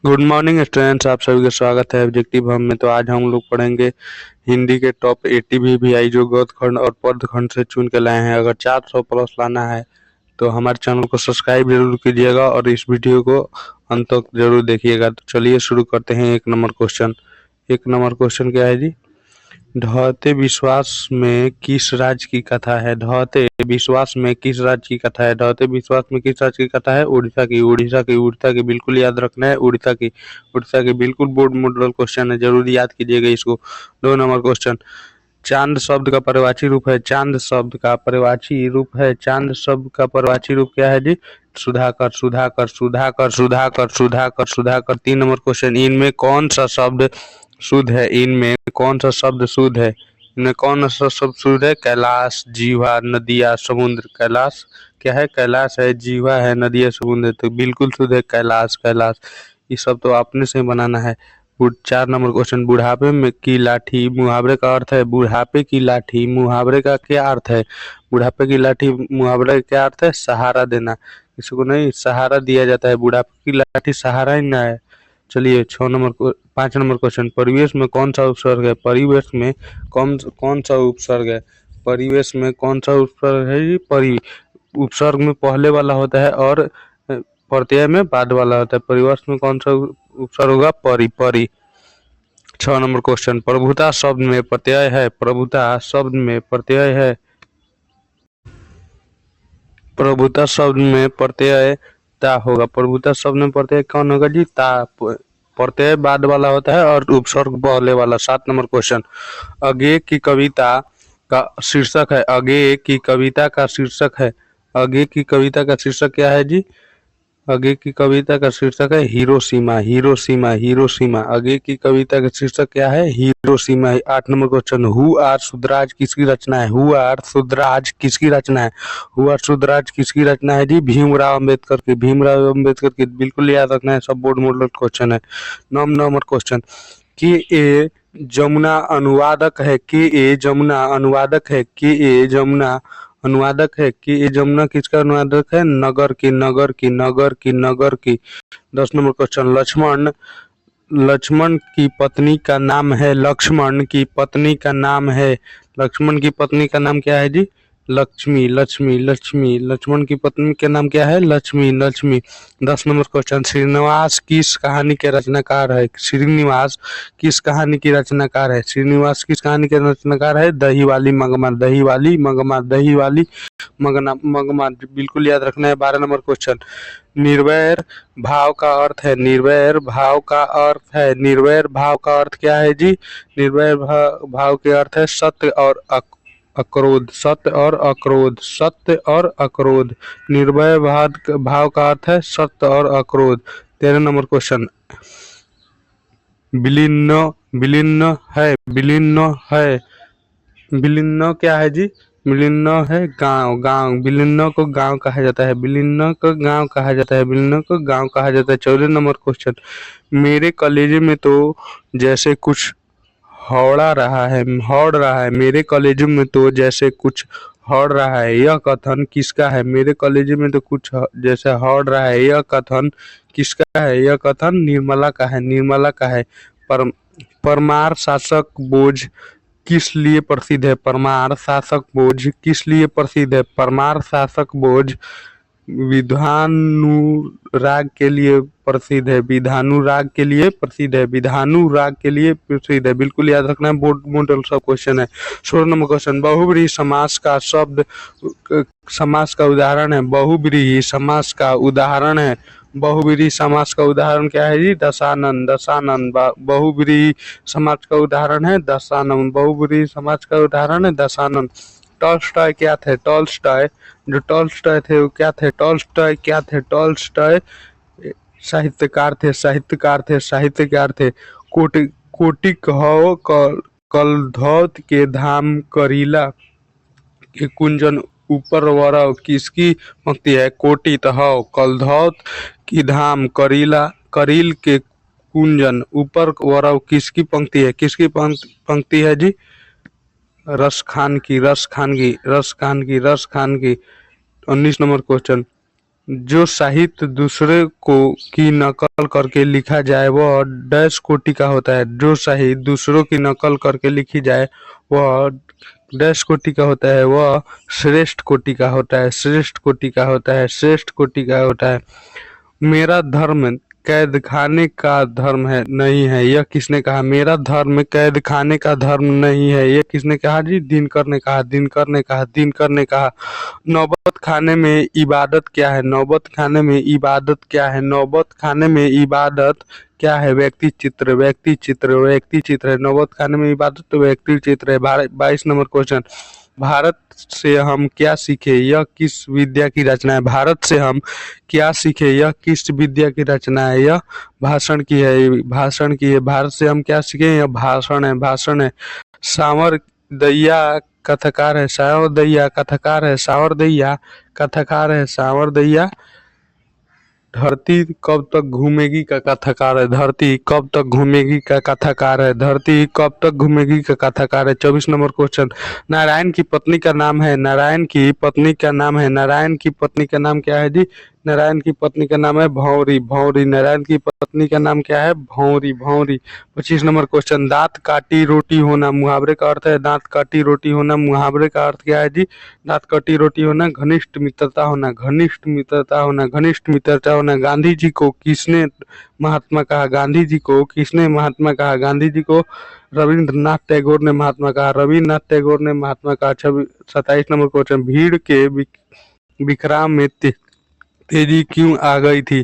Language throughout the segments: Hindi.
गुड मॉर्निंग स्टूडेंट्स, आप सभी का स्वागत है ऑब्जेक्टिव हम में। तो आज हम लोग पढ़ेंगे हिंदी के टॉप 80 VVI जो गौतखंड और पद्यखंड से चुन के लाए हैं। अगर 400 प्लस लाना है तो हमारे चैनल को सब्सक्राइब जरूर कीजिएगा और इस वीडियो को अंत तक जरूर देखिएगा। तो चलिए शुरू करते हैं। एक नंबर क्वेश्चन क्या है जी? ढहते विश्वास में किस राज्य की कथा है? ढहते विश्वास में किस राज्य की कथा है? ढहते विश्वास में किस राज्य की कथा है? उड़ीसा की बिल्कुल याद रखना है। उड़ीसा की बिल्कुल बोर्ड मॉडल क्वेश्चन है, जरूर याद कीजिएगा इसको। 2 नंबर क्वेश्चन, चांद शब्द का पर्यायवाची रूप है। चांद शब्द का पर्यायवाची रूप क्या है जी? सुधाकर। 3 नंबर क्वेश्चन, इनमें कौन सा शब्द शुद्ध है? कैलाश, जीवा, नदिया, समुद्र। कैलाश क्या है? कैलाश है। जीवा है, नदी है, समुद्र। तो बिल्कुल शुद्ध है कैलाश। ये सब तो आपने से बनाना है। 4 नंबर क्वेश्चन, बुढ़ापे में की लाठी मुहावरे का अर्थ है। बुढ़ापे की लाठी मुहावरे का क्या अर्थ है? बुढ़ापे की लाठी मुहावरे का क्या अर्थ है? सहारा देना। किसी को नहीं सहारा दिया जाता है, बुढ़ापे की लाठी सहारा ही ना है। चलिए 5 नंबर क्वेश्चन, परिवेश में कौन सा उपसर्ग है? कौन सा उपसर्ग है? परिवेश में कौन सा उपसर्ग है जी? उपसर्ग में पहले वाला होता है और प्रत्यय में बाद वाला होता है। परिवेश में कौन सा उपसर्ग होगा? परी। 6 नंबर क्वेश्चन, प्रभुता शब्द में प्रत्यय है। प्रभुता शब्द में प्रत्यय ता होगा। प्रभुता शब्द में प्रत्यय कौन होगा जी? ता। प्रत्यय बाद वाला होता है और उपसर्ग पहले वाला। 7 नंबर क्वेश्चन, अगे की कविता का शीर्षक है। अगे की कविता का शीर्षक क्या है जी? आगे की कविता का शीर्षक है हिरोशिमा। आगे की कविता का शीर्षक क्या है? Hiroshima. 8 number question, who are शुद्धराज किसकी रचना है? हु आर शुद्धराज किसकी रचना है जी? भीमराव अम्बेडकर की। बिल्कुल याद रखना है, सब बोर्ड मॉडल क्वेश्चन है। 9 नंबर क्वेश्चन, के ए जमुना अनुवादक है। कि ये जमुना किसका अनुवादक है? नगर की। 10 नंबर क्वेश्चन, लक्ष्मण की पत्नी का नाम क्या है जी? लक्ष्मी। लक्ष्मण की पत्नी का नाम क्या है? लक्ष्मी। 10 नंबर क्वेश्चन, श्रीनिवास किस कहानी के रचनाकार है? श्रीनिवास किस कहानी के रचनाकार है? दही वाली मगमा। बिल्कुल याद रखना है। 12 नंबर क्वेश्चन, निर्वैर भाव का अर्थ क्या है जी? भाव के अर्थ है सत्य और अक्रोध। निर्भय भाव का अर्थ है सत्य और अक्रोध। 13 नंबर क्वेश्चन, विलिन्न क्या है जी? विलिन्न है गांव। विलिन्न को गांव कहा जाता है। 14 नंबर क्वेश्चन, मेरे कलेजे में तो जैसे कुछ हौड़ रहा है। मेरे कलेजे में तो जैसे कुछ हौड़ रहा है, यह कथन किसका है? मेरे कलेजे में तो कुछ जैसे हौड़ रहा है, यह कथन किसका है? यह कथन निर्मला का है। परमार शासक बोझ किस लिए प्रसिद्ध है? परमार शासक बोझ विधानुराग के लिए प्रसिद्ध है। बिल्कुल याद रखना है, बोर्ड मॉडल सब क्वेश्चन है। 16 नंबर क्वेश्चन, बहुब्रीहि समास का उदाहरण है। बहुब्रीहि समास का उदाहरण क्या है जी? दशानन। बहुब्रीहि समास का उदाहरण है दशानन। टॉल्स्टॉय क्या थे? टॉल्स्टॉय साहित्यकार थे। कोटि कहो कलधौत के धाम करीला के कुंजन ऊपर वरव किसकी पंक्ति है? कोटि तहौ कलधौत की धाम करील के कुंजन ऊपर वरव किसकी पंक्ति है जी? रस खान की। 19 नंबर क्वेश्चन, जो साहित्य दूसरे को की नकल करके लिखा जाए वह डैश कोटि का होता है। जो साहित्य दूसरों की नकल करके लिखी जाए वह डैश कोटि का होता है। वह श्रेष्ठ कोटि का होता है। श्रेष्ठ कोटि का होता है। श्रेष्ठ कोटि का होता है। मेरा धर्म कैद खाने का धर्म है नहीं है, यह किसने कहा? मेरा धर्म कैद खाने का धर्म नहीं है, यह किसने कहा जी? दिनकर ने कहा। दिनकर ने कहा। दिनकर ने कहा। नौबत खाने में इबादत क्या है? नौबत खाने में इबादत क्या है? नौबत खाने में इबादत क्या है? व्यक्ति चित्र। व्यक्ति चित्र। व्यक्ति चित्र है। नौबत खाने में इबादत तो व्यक्ति चित्र है। 22 नंबर क्वेश्चन। भारत से हम क्या सीखे? यह किस विद्या की रचना है? भारत से हम क्या सीखे? यह किस विद्या की रचना है? यह भाषण की है। भाषण की है। भारत से हम क्या सीखे? यह भाषण है। भाषण है। सांवर दैया कथाकार है। सांवर दैया कथाकार है। सांवर दैया कथाकार है। सांवर दैया धरती कब तक घूमेगी का कथाकार है। धरती कब तक घूमेगी का कथाकार है। धरती कब तक घूमेगी का कथाकार है। 24 नंबर क्वेश्चन। नारायण की पत्नी का नाम है। नारायण की पत्नी का नाम है। नारायण की पत्नी का नाम क्या है जी? नारायण की पत्नी का नाम है भौरी। भौरी। नारायण की पत्नी का नाम क्या है? भौरी। भौरी। 25 नंबर क्वेश्चन। दांत काटी रोटी होना मुहावरे का अर्थ है। दांत काटी रोटी होना मुहावरे का अर्थ क्या है जी? दांत काटी रोटी होना घनिष्ठ मित्रता होना। घनिष्ठ मित्रता होना। घनिष्ठ मित्रता होना। गांधी जी को किसने महात्मा कहा? गांधी जी को किसने महात्मा कहा? गांधी जी को रविंद्रनाथ टैगोर ने महात्मा कहा। रविन्द्रनाथ टैगोर ने महात्मा कहा। 27 नंबर क्वेश्चन। भीड़ के बिखराव में तेजी क्यों आ गई थी?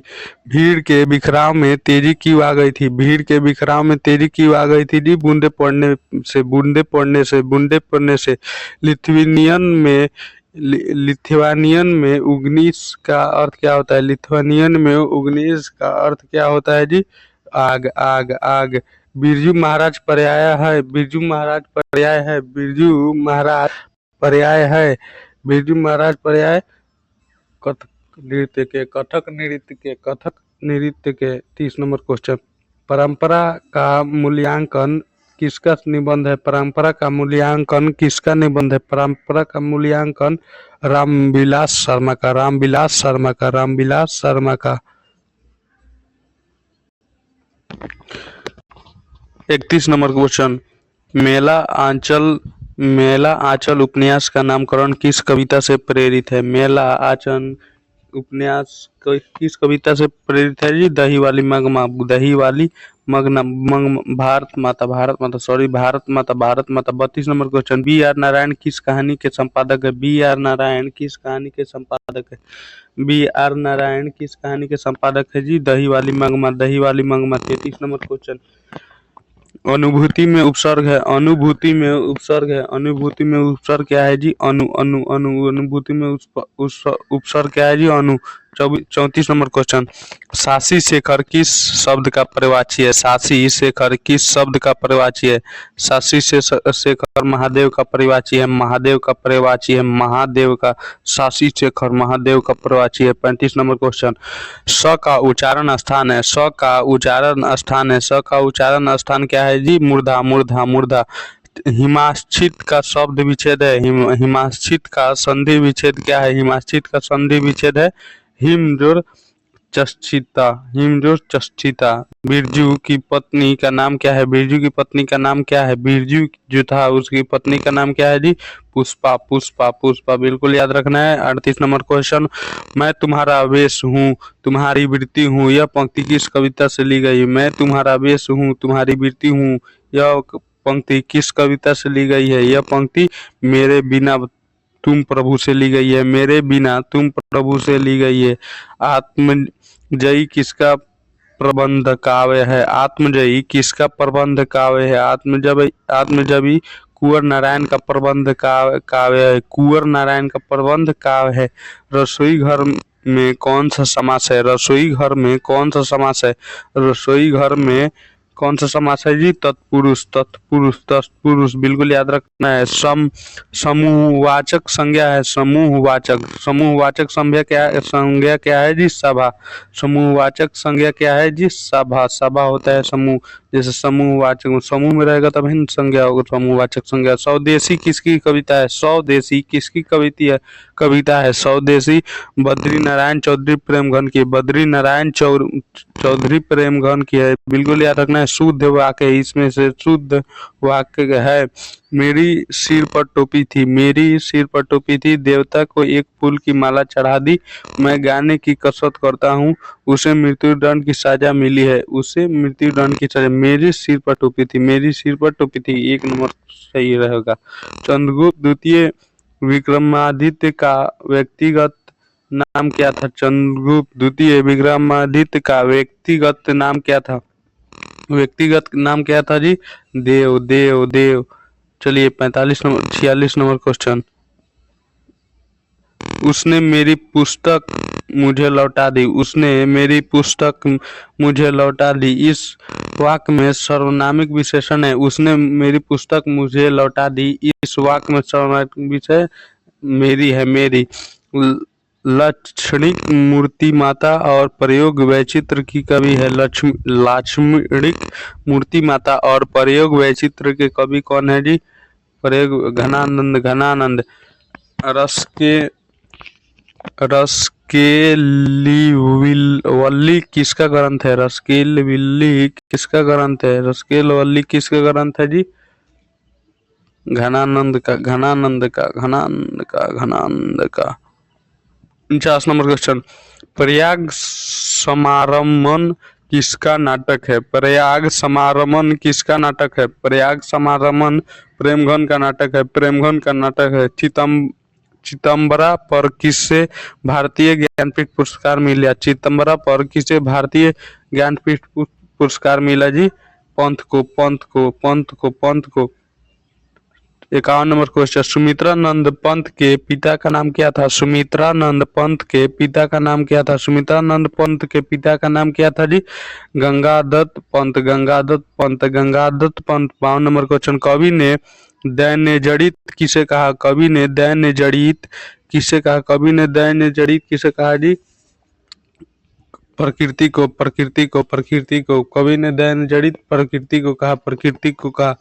भीड़ के बिखराव में तेजी क्यों आ गई थी? भीड़ के बिखराव में तेजी क्यों आ गई थी जी? बूंदे पड़ने से। बूंदे पड़ने से। बूंदे पड़ने से। लिथुआनियन में 19 का अर्थ क्या होता है? लिथुआनियन में 19 का अर्थ क्या होता है जी? आग। आग। आग। बिरजू महाराज पर्याय है। बिरजू महाराज पर्याय है। बिरजू महाराज पर्याय है। बिरजू महाराज पर्याय कथक नृत्य के। कथक नृत्य के। कथक नृत्य के। 30 नंबर क्वेश्चन। परंपरा का मूल्यांकन किसका निबंध है? परंपरा का मूल्यांकन किसका निबंध है? परंपरा का मूल्यांकन रामविलास शर्मा का। रामविलास शर्मा का। रामविलास शर्मा का। 31 नंबर क्वेश्चन। मेला आंचल उपन्यास का नामकरण किस कविता से प्रेरित है? मेला आंचल उपन्यास किस कविता से प्रेरित है जी? दही वाली मगमा। दही वाली मगना भारत माता। भारत माता सॉरी भारत माता। भारत माता। 32 number question. B R Narayan किस कहानी के संपादक है? बी आर नारायण किस कहानी के संपादक है? बी आर नारायण किस कहानी के संपादक है जी? दही वाली मंगमा। दही वाली मंगमा। 33 नंबर क्वेश्चन। अनुभूति में उपसर्ग है। अनुभूति में उपसर्ग है। अनुभूति में उपसर्ग क्या है जी? अनु। अनु। अनु। अनुभूति में उपसर्ग क्या है जी? अनु। 34 नंबर क्वेश्चन। सासी शेखर किस शब्द का प्रवाची है? सासी शेखर किस शब्द का प्रवाची है? सासी से शेखर महादेव का प्रवाची है। महादेव का प्रवाची है। महादेव का। सासी शेखर महादेव का प्रवाची है। 35 नंबर क्वेश्चन। स का उच्चारण स्थान है। स का उच्चारण स्थान है। स का उच्चारण स्थान क्या है जी? मूर्धा। मूर्धा। मूर्धा। हिमाश्चित का शब्द विच्छेद है। हिमाश्चित का संधि विच्छेद क्या है? हिमाश्चित का संधि विच्छेद है हिमजोर चश्चिता। हिमजोर चश्चिता। बिरजू की पत्नी का नाम क्या है? बिरजू की पत्नी का नाम क्या है? बिरजू जो था उसकी पत्नी का नाम क्या है जी? पुष्पा। पुष्पा। पुष्पा। बिल्कुल याद रखना है। 38 नंबर क्वेश्चन। मैं तुम्हारा वेश हूँ तुम्हारी वृत्ति हूँ, यह पंक्ति किस कविता से ली गई? मैं तुम्हारा वेश हूँ तुम्हारी वृत्ति हूँ, यह पंक्ति किस कविता से ली गई है? यह पंक्ति मेरे बिना तुम प्रभु से ली गई है। मेरे बिना तुम प्रभु से ली गई है। आत्मजयी किसका प्रबंध काव्य है? आत्मजयी किसका प्रबंध काव्य है? आत्मजयी कुंवर नारायण का प्रबंध काव्य है। कुंवर नारायण का प्रबंध काव्य है। रसोई घर में कौन सा समास है? रसोई घर में कौन सा समास है? रसोई घर में कौन सा समास है जी? तत्पुरुष, तत्पुरुष, तत्पुरुष, बिल्कुल याद रखना है। समूहवाचक संज्ञा है, समूहवाचक, समूहवाचक संज्ञा क्या है जी? सभा। समूहवाचक संज्ञा क्या है जी? सभा। सभा होता है समूह, जैसे समूहवाचक समूह में रहेगा तभी न संज्ञा होगा समूहवाचक संज्ञा। स्वदेशी किसकी कविता है? स्वदेशी किसकी कविता है? स्वदेशी बद्री नारायण चौधरी प्रेमघन की, बद्री नारायण चौधरी प्रेमघन की है, बिल्कुल याद रखना है। शुद्ध वाक्य, इसमें से शुद्ध वाक्य है, मेरी सिर पर टोपी थी, मेरी सिर पर टोपी थी, देवता को एक फूल की माला चढ़ा दी, मैं गाने की कसरत करता हूँ, उसे मृत्युदंड की सजा मिली है, उसे मृत्युदंड की सजा, मेरी सिर पर टोपी थी, मेरी सिर पर टोपी थी, 1 नंबर सही रहेगा। चंद्रगुप्त द्वितीय विक्रमादित्य का व्यक्तिगत नाम क्या था? चंद्रगुप्त द्वितीय विक्रमादित्य का व्यक्तिगत नाम क्या था? व्यक्तिगत नाम क्या था जी? देव, देव, देव। चलिए 46 नंबर क्वेश्चन। उसने मेरी पुस्तक मुझे लौटा दी, उसने मेरी पुस्तक मुझे लौटा दी, इस वाक्य में सर्वनामिक विशेषण है, उसने मेरी पुस्तक मुझे लौटा दी, इस वाक्य में सर्वनामिक विशेषण मेरी है, मेरी। लाक्षणिक मूर्तिमाता और प्रयोग वैचित्र की कवि है, लाक्षणिक मूर्तिमाता और प्रयोग वैचित्र के कवि कौन है जी? प्रयोग घनानंद, घनानंद। रसकेलिवल्ली किसका ग्रंथ है? रसकेलिवल्ली किसका ग्रंथ है? रसकेलिवल्ली किसका ग्रंथ है जी? घनानंद का, घनानंद का, घनानंद का, घनानंद का। 49 नंबर क्वेश्चन। प्रयाग समारमण किसका नाटक है? प्रयाग समारमण किसका नाटक है? प्रयाग समारमण प्रेमघन का नाटक है, प्रेमघन का नाटक है। चिदंबरा पर किसे भारतीय ज्ञानपीठ पुरस्कार मिला? चिदंबरा पर किसे भारतीय ज्ञानपीठ पुरस्कार मिला जी? पंत को, पंत को, पंत को, पंत को। 51 नंबर क्वेश्चन। सुमित्रानंद पंत के पिता का नाम क्या था? सुमित्रानंद पंत के पिता का नाम क्या था? सुमित्रानंद पंत के पिता का नाम क्या था जी? गंगादत्त पंत, गंगादत्त पंत, गंगादत्त पंत। 52 number question. कवि ने दैन्य जड़ित किसे कहा? कवि ने दैन्य जड़ित किसे कहा? कवि ने दैन्य जड़ित किसे कहा जी? प्रकृति को, प्रकृति को, प्रकृति को। कवि ने दैन्य जड़ित प्रकृति को कहा, प्रकृति को कहा।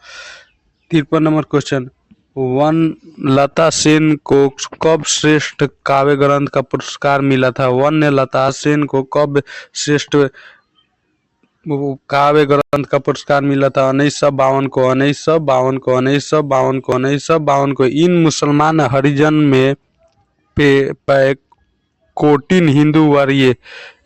53 नंबर क्वेश्चन। वनलता सेन को कब श्रेष्ठ काव्य ग्रंथ का पुरस्कार मिला था? वनलता सेन को कब श्रेष्ठ काव्य ग्रंथ का पुरस्कार मिला था? 1952 को, 1952 को, 1952 को, 1952 को। इन मुसलमान हरिजन में पे कोटिन हिंदू वारिये,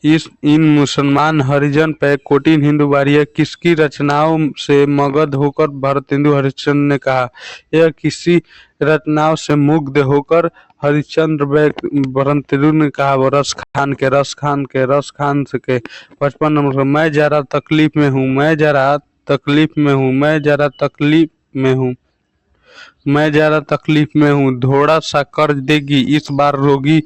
इन मुसलमान हरिजन पे कोटिन हिंदू वारिये किसकी रचनाओं से मगध होकर भारतेंदु हरिश्चंद्र ने कहा? यह किसी रचनाओं से मुग्ध होकर हरिश्चंद्र भारतेंदु ने कहा? वो रस खान के, रस खान के, रस खान के। 55 नंबर। मैं जरा तकलीफ में हूँ, मैं जरा तकलीफ में हूँ, मैं जरा तकलीफ में हूँ, मैं जरा तकलीफ में हूँ, थोड़ा सा कर्ज देगी, इस बार रोगी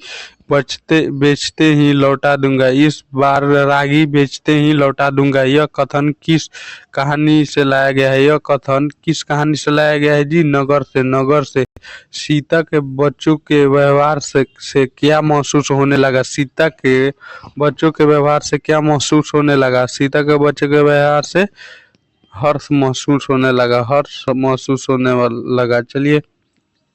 बेचते ही लौटा दूंगा, इस बार रागी बेचते ही लौटा दूंगा। यह कथन किस कहानी से लाया गया है? यह कथन किस कहानी से लाया गया है जी? नगर से, नगर से। सीता के बच्चों के व्यवहार से क्या महसूस होने लगा? सीता के बच्चों के व्यवहार से क्या महसूस होने लगा? सीता के बच्चों के व्यवहार से हर्ष महसूस होने लगा, हर्ष महसूस होने लगा। चलिए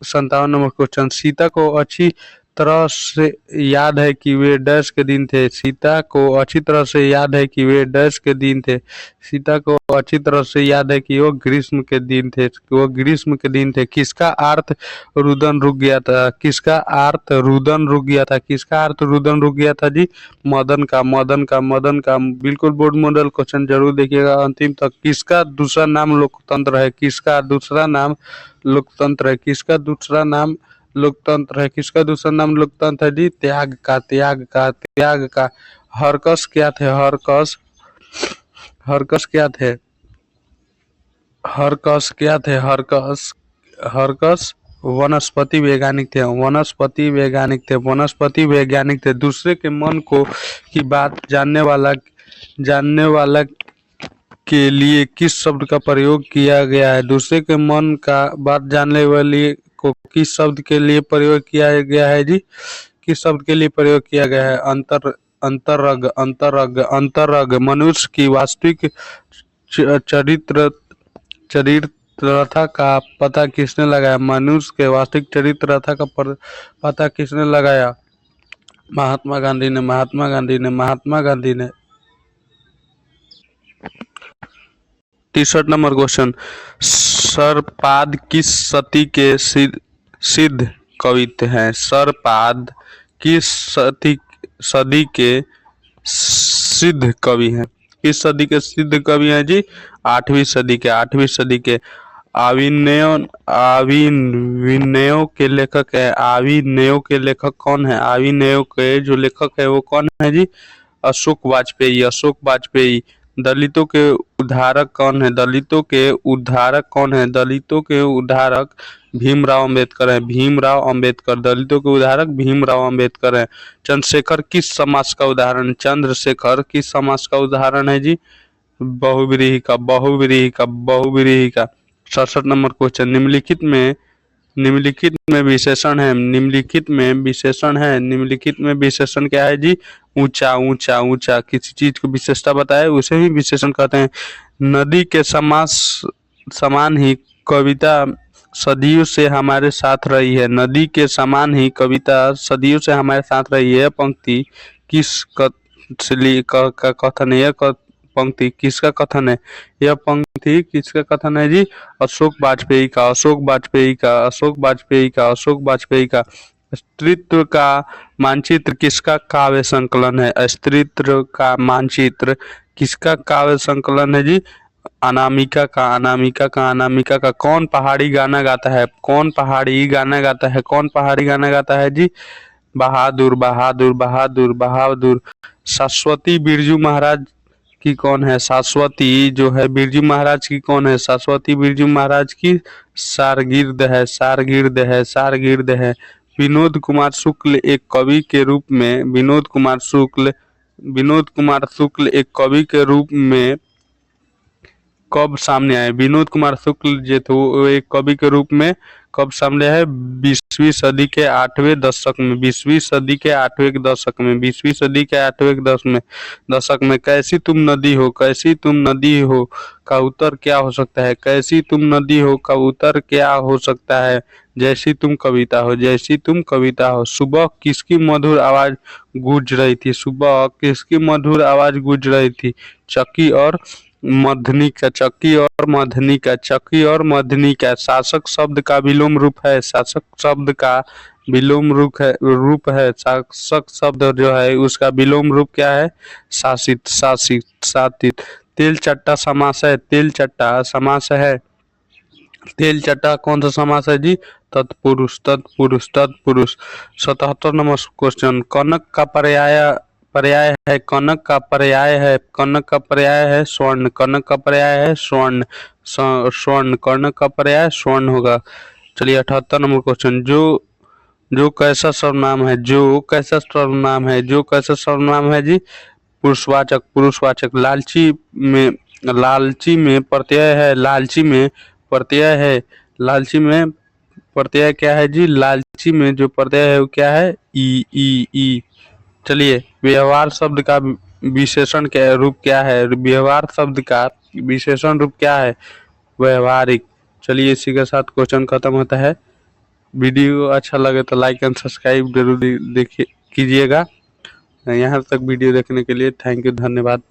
57 नंबर क्वेश्चन। सीता को अच्छी तरह से याद है कि वे डैश के दिन थे, सीता को अच्छी तरह से याद है कि वे डैश के दिन थे, सीता को अच्छी तरह से याद है कि वो ग्रीष्म के दिन थे, वो ग्रीष्म के दिन थे। किसका अर्थ रुदन रुक गया था? किसका अर्थ रुदन रुक गया था? किसका अर्थ रुदन रुक गया था जी? मदन का, मदन का, मदन का। बिल्कुल बोर्ड मॉडल क्वेश्चन जरूर देखिएगा अंतिम तक। किसका दूसरा नाम लोकतंत्र है? किसका दूसरा नाम लोकतंत्र है? किसका दूसरा नाम लोकतंत्र है? किसका दूसरा नाम लोकतंत्र है जी? त्याग का, त्याग का, त्याग का। हरकस क्या थे? हरकस, हरकस क्या थे? हरकस क्या थे? हरकस, हरकस वनस्पति वैज्ञानिक थे, वनस्पति वैज्ञानिक थे, वनस्पति वैज्ञानिक थे। दूसरे के मन को की बात जानने वाला के लिए किस शब्द का प्रयोग किया गया है? दूसरे के मन का बात जानने वाले को किस शब्द के लिए प्रयोग किया गया है जी? किस शब्द के लिए प्रयोग किया गया है? अंतरंग अंतरंग अंतरंग। मनुष्य की वास्तविक चरित्र चरित्र का पता किसने लगाया? मनुष्य के वास्तविक चरित्र का पता किसने लगाया? महात्मा गांधी ने, महात्मा गांधी ने, महात्मा गांधी ने। 63 नंबर क्वेश्चन, सरपाद किस सदी के सिद्ध कवि हैं? सरपाद किस सदी के सिद्ध कवि हैं? किस सदी के सिद्ध कवि हैं जी? 8वीं सदी के, 8वीं सदी के। आविनयो के लेखक है। आविनयो के लेखक कौन है? आविनयो के जो लेखक है वो कौन है जी? अशोक वाजपेयी, अशोक वाजपेयी। दलितों के उद्धारक कौन है? दलितों के उद्धारक कौन है? दलितों के उद्धारक भीमराव अंबेडकर है, भीमराव अंबेडकर। दलितों के उद्धारक भीमराव अंबेडकर है। चंद्रशेखर किस समाज का उदाहरण? चंद्रशेखर किस समाज का उदाहरण है जी? बहुव्रीहि का, बहुव्रीहि का, बहुव्रीहि का। 67 नंबर क्वेश्चन, निम्नलिखित में विशेषण है। निम्नलिखित में विशेषण है। निम्नलिखित में विशेषण क्या है जी? ऊंचा, ऊंचा, ऊंचा। किसी चीज को विशेषता बताए उसे ही विशेषण कहते हैं। नदी के समान ही कविता सदियों से हमारे साथ रही है। नदी के समान ही कविता सदियों से हमारे साथ रही है। पंक्ति किस कथन है? यह पंक्ति किसका कथन है? यह पंक्ति किसका कथन है जी? अशोक वाजपेयी का, अशोक वाजपेयी का, अशोक वाजपेयी का, अशोक वाजपेयी का। अस्तित्व का मानचित्र किसका काव्य संकलन है? अस्तित्व का मानचित्र किसका काव्य संकलन है जी? अनामिका का, अनामिका का, अनामिका का। कौन पहाड़ी गाना गाता है? कौन पहाड़ी गाना गाता है? कौन पहाड़ी गाना गाता है जी? बहादुर, बहादुर, बहादुर, बहादुर। सरस्वती बिरजू महाराज की कौन है? सरस्वती जो है बिरजू महाराज की कौन है? सरस्वती बिरजू महाराज की शारगिर्द है, शारगिर्द है, शारगिर्द है। विनोद कुमार शुक्ल एक कवि के रूप में, विनोद कुमार शुक्ल एक कवि के रूप में कब सामने आए? विनोद कुमार शुक्ल जो थे वो एक कवि के रूप में कब सामने आए? 20वीं सदी के 8वें दशक में, 20वीं सदी के 8वें दशक में, 20वीं सदी के 8वें दशक में। कैसी तुम नदी हो, कैसी तुम नदी हो का उत्तर क्या हो सकता है? कैसी तुम नदी हो का उत्तर क्या हो सकता है? जैसी तुम कविता हो, जैसी तुम कविता हो। सुबह किसकी मधुर आवाज गूंज रही थी? सुबह किसकी मधुर आवाज गूंज रही थी? चक्की और मधनी का, चक्की और मधनी का, चक्की और मधनी का। शासक शब्द का विलोम रूप है, शासक शब्द का विलोम रूप है। शासक शब्द जो है उसका विलोम रूप क्या है? शासित, शासित, शासित। तेल चट्टा समास है, तेल चट्टा समास है। तेल चट्टा कौन सा समास है जी? तत्पुरुष, तत्पुरुष, तत्पुरुष। 77 नंबर क्वेश्चन, कनक का पर्याय है, कनक का पर्याय है, कनक का पर्याय है स्वर्ण, कनक का पर्याय है स्वर्ण, स्वर्ण। कनक का पर्याय स्वर्ण होगा। चलिए 78 नंबर क्वेश्चन, जो कैसा सर्वनाम है? जो कैसा सर्वनाम है? जो कैसा सर्वनाम है जी? पुरुषवाचक, पुरुषवाचक। लालची में प्रत्यय है, लालची में प्रत्यय है, लालची में प्रत्यय क्या है जी? लालची में जो प्रत्यय है वो क्या है? ई, ई, ई। चलिए, व्यवहार शब्द का विशेषण क्या रूप क्या है? व्यवहार शब्द का विशेषण रूप क्या है? व्यवहारिक। चलिए, इसी के साथ क्वेश्चन खत्म होता है। वीडियो अच्छा लगे तो लाइक एंड सब्सक्राइब जरूर देखिए कीजिएगा। यहाँ तक वीडियो देखने के लिए थैंक यू, धन्यवाद।